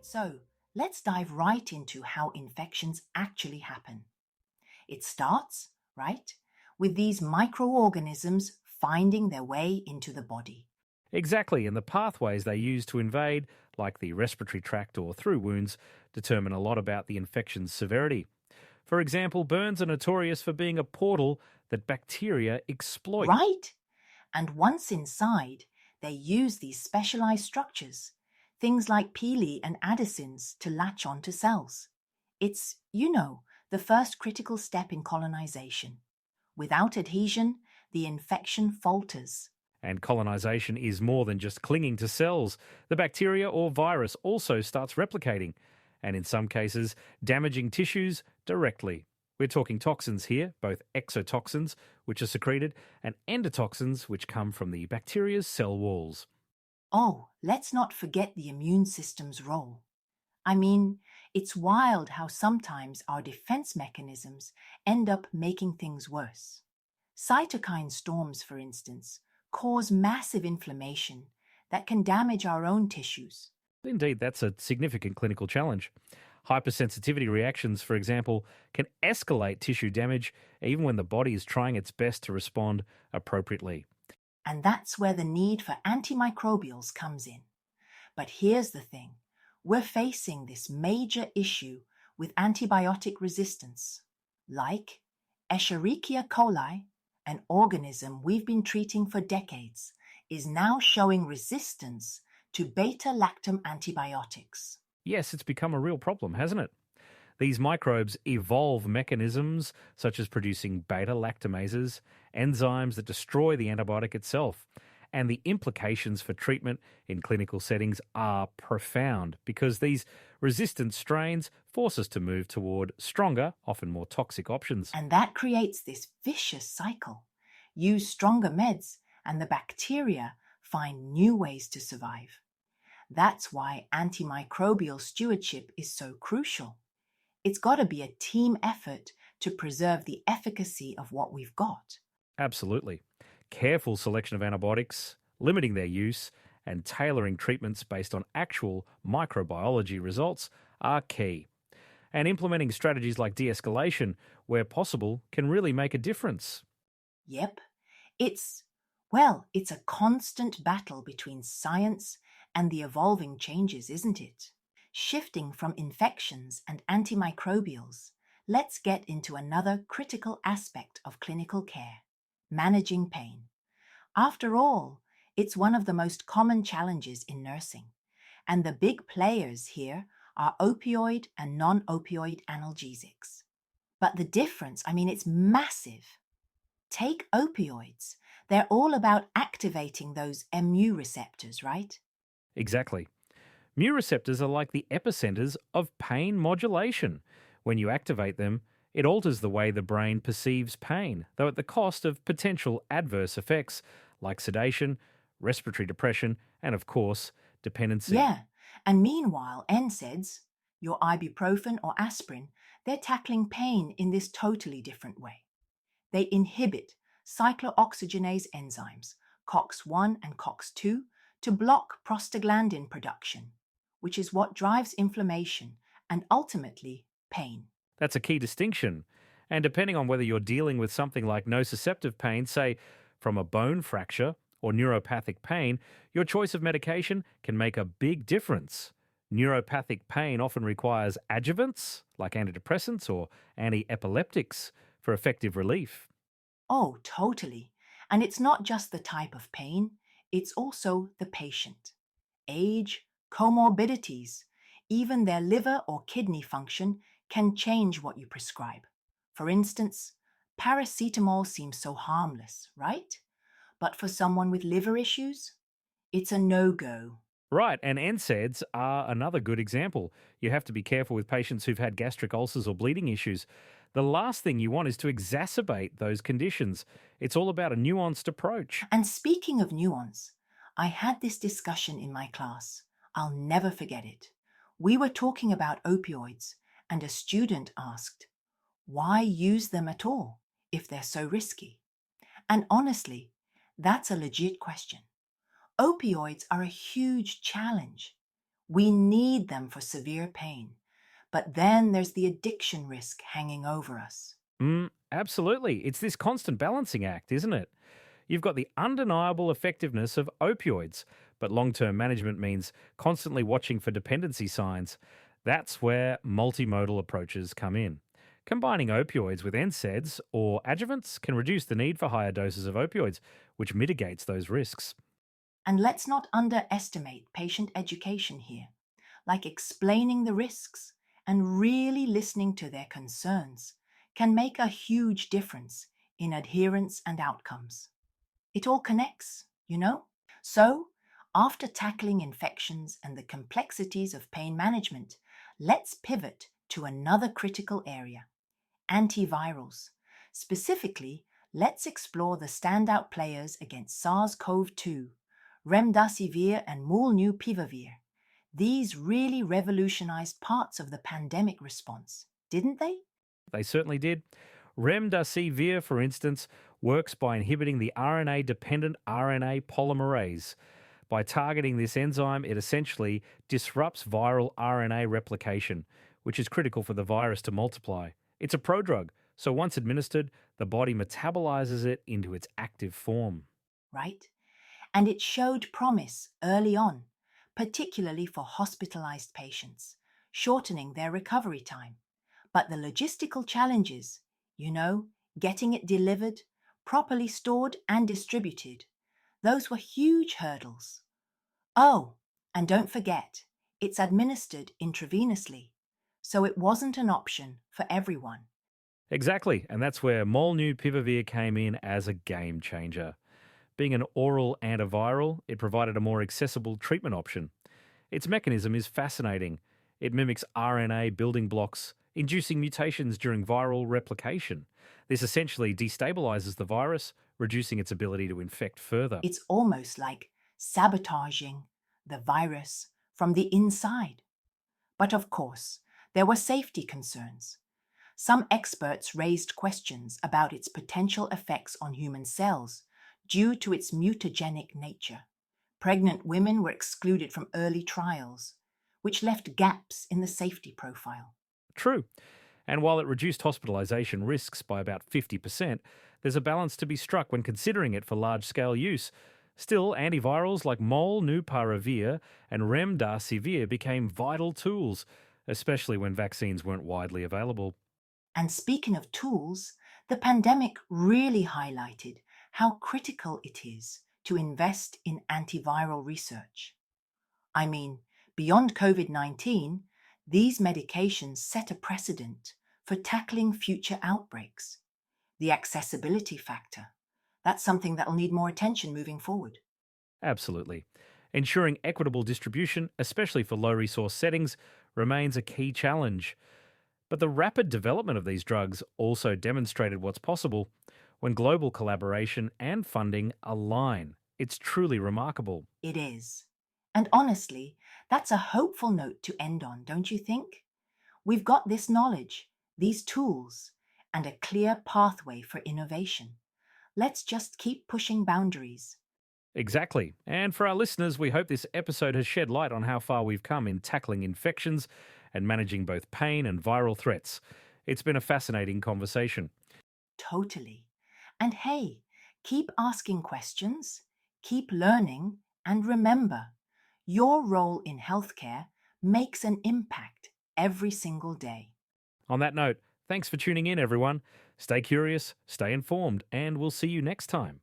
So, let's dive right into how infections actually happen. It starts, right, with these microorganisms finding their way into the body. Exactly, and the pathways they use to invade, like the respiratory tract or through wounds, determine a lot about the infection's severity. For example, burns are notorious for being a portal that bacteria exploit. Right? And once inside, they use these specialized structures, things like pili and addisins, to latch onto cells. It's, the first critical step in colonization. Without adhesion, the infection falters. And colonization is more than just clinging to cells. The bacteria or virus also starts replicating, and in some cases, damaging tissues directly. We're talking toxins here, both exotoxins, which are secreted, and endotoxins, which come from the bacteria's cell walls. Oh, let's not forget the immune system's role. I mean, it's wild how sometimes our defense mechanisms end up making things worse. Cytokine storms, for instance, cause massive inflammation that can damage our own tissues. Indeed, that's a significant clinical challenge. Hypersensitivity reactions, for example, can escalate tissue damage even when the body is trying its best to respond appropriately. And that's where the need for antimicrobials comes in. But here's the thing, we're facing this major issue with antibiotic resistance, like Escherichia coli, an organism we've been treating for decades, is now showing resistance to beta-lactam antibiotics. Yes, it's become a real problem, hasn't it? These microbes evolve mechanisms such as producing beta lactamases, enzymes that destroy the antibiotic itself. And the implications for treatment in clinical settings are profound because these resistant strains force us to move toward stronger, often more toxic options. And that creates this vicious cycle. Use stronger meds, and the bacteria find new ways to survive. That's why antimicrobial stewardship is so crucial. It's got to be a team effort to preserve the efficacy of what we've got. Absolutely. Careful selection of antibiotics, limiting their use, and tailoring treatments based on actual microbiology results are key. And implementing strategies like de-escalation, where possible, can really make a difference. Yep, it's, it's a constant battle between science and the evolving changes, isn't it? Shifting from infections and antimicrobials, let's get into another critical aspect of clinical care, managing pain. After all, it's one of the most common challenges in nursing, and the big players here are opioid and non-opioid analgesics. But the difference, it's massive. Take opioids. They're all about activating those mu receptors, right? Exactly. Mu receptors are like the epicenters of pain modulation. When you activate them, it alters the way the brain perceives pain, though at the cost of potential adverse effects like sedation, respiratory depression, and of course, dependency. Yeah, and meanwhile, NSAIDs, your ibuprofen or aspirin, they're tackling pain in this totally different way. They inhibit cyclooxygenase enzymes, COX-1 and COX-2, to block prostaglandin production, which is what drives inflammation and ultimately pain. That's a key distinction. And depending on whether you're dealing with something like nociceptive pain, say from a bone fracture, or neuropathic pain, your choice of medication can make a big difference. Neuropathic pain often requires adjuvants, like antidepressants or antiepileptics, for effective relief. Oh, totally. And it's not just the type of pain, it's also the patient. Age, comorbidities, even their liver or kidney function can change what you prescribe. For instance, paracetamol seems so harmless, right? But for someone with liver issues, it's a no-go. Right, and NSAIDs are another good example. You have to be careful with patients who've had gastric ulcers or bleeding issues. The last thing you want is to exacerbate those conditions. It's all about a nuanced approach. And speaking of nuance, I had this discussion in my class. I'll never forget it. We were talking about opioids, and a student asked, why use them at all if they're so risky? And honestly, that's a legit question. Opioids are a huge challenge. We need them for severe pain. But then there's the addiction risk hanging over us. Absolutely. It's this constant balancing act, isn't it? You've got the undeniable effectiveness of opioids, but long term management means constantly watching for dependency signs. That's where multimodal approaches come in. Combining opioids with NSAIDs or adjuvants can reduce the need for higher doses of opioids, which mitigates those risks. And let's not underestimate patient education here, like explaining the risks and really listening to their concerns can make a huge difference in adherence and outcomes. It all connects, you know? So, after tackling infections and the complexities of pain management, let's pivot to another critical area: antivirals. Specifically, let's explore the standout players against SARS-CoV-2, remdesivir and molnupiravir. These really revolutionized parts of the pandemic response, didn't they? They certainly did. Remdesivir, for instance, works by inhibiting the RNA dependent RNA polymerase. By targeting this enzyme, it essentially disrupts viral RNA replication, which is critical for the virus to multiply. It's a prodrug, so once administered, the body metabolizes it into its active form. Right? And it showed promise early on, particularly for hospitalized patients, shortening their recovery time. But the logistical challenges, you know, getting it delivered, properly stored and distributed, those were huge hurdles. Oh, and don't forget, it's administered intravenously, so it wasn't an option for everyone. Exactly, and that's where molnupiravir came in as a game changer. Being an oral antiviral, it provided a more accessible treatment option. Its mechanism is fascinating. It mimics RNA building blocks, inducing mutations during viral replication. This essentially destabilizes the virus, reducing its ability to infect further. It's almost like sabotaging the virus from the inside. But of course, there were safety concerns. Some experts raised questions about its potential effects on human cells due to its mutagenic nature. Pregnant women were excluded from early trials, which left gaps in the safety profile. True. And while it reduced hospitalization risks by about 50%, there's a balance to be struck when considering it for large scale use. Still, antivirals like molnupiravir and remdesivir became vital tools, especially when vaccines weren't widely available. And speaking of tools, the pandemic really highlighted how critical it is to invest in antiviral research. I mean, beyond COVID-19, these medications set a precedent for tackling future outbreaks. The accessibility factor, that's something that'll need more attention moving forward. Absolutely. Ensuring equitable distribution, especially for low resource settings, remains a key challenge. But the rapid development of these drugs also demonstrated what's possible when global collaboration and funding align. It's truly remarkable. It is. And honestly, that's a hopeful note to end on, don't you think? We've got this knowledge, these tools, and a clear pathway for innovation. Let's just keep pushing boundaries. Exactly. And for our listeners, we hope this episode has shed light on how far we've come in tackling infections and managing both pain and viral threats. It's been a fascinating conversation. Totally. And hey, keep asking questions, keep learning, and remember, your role in healthcare makes an impact every single day. On that note, thanks for tuning in, everyone. Stay curious, stay informed, and we'll see you next time.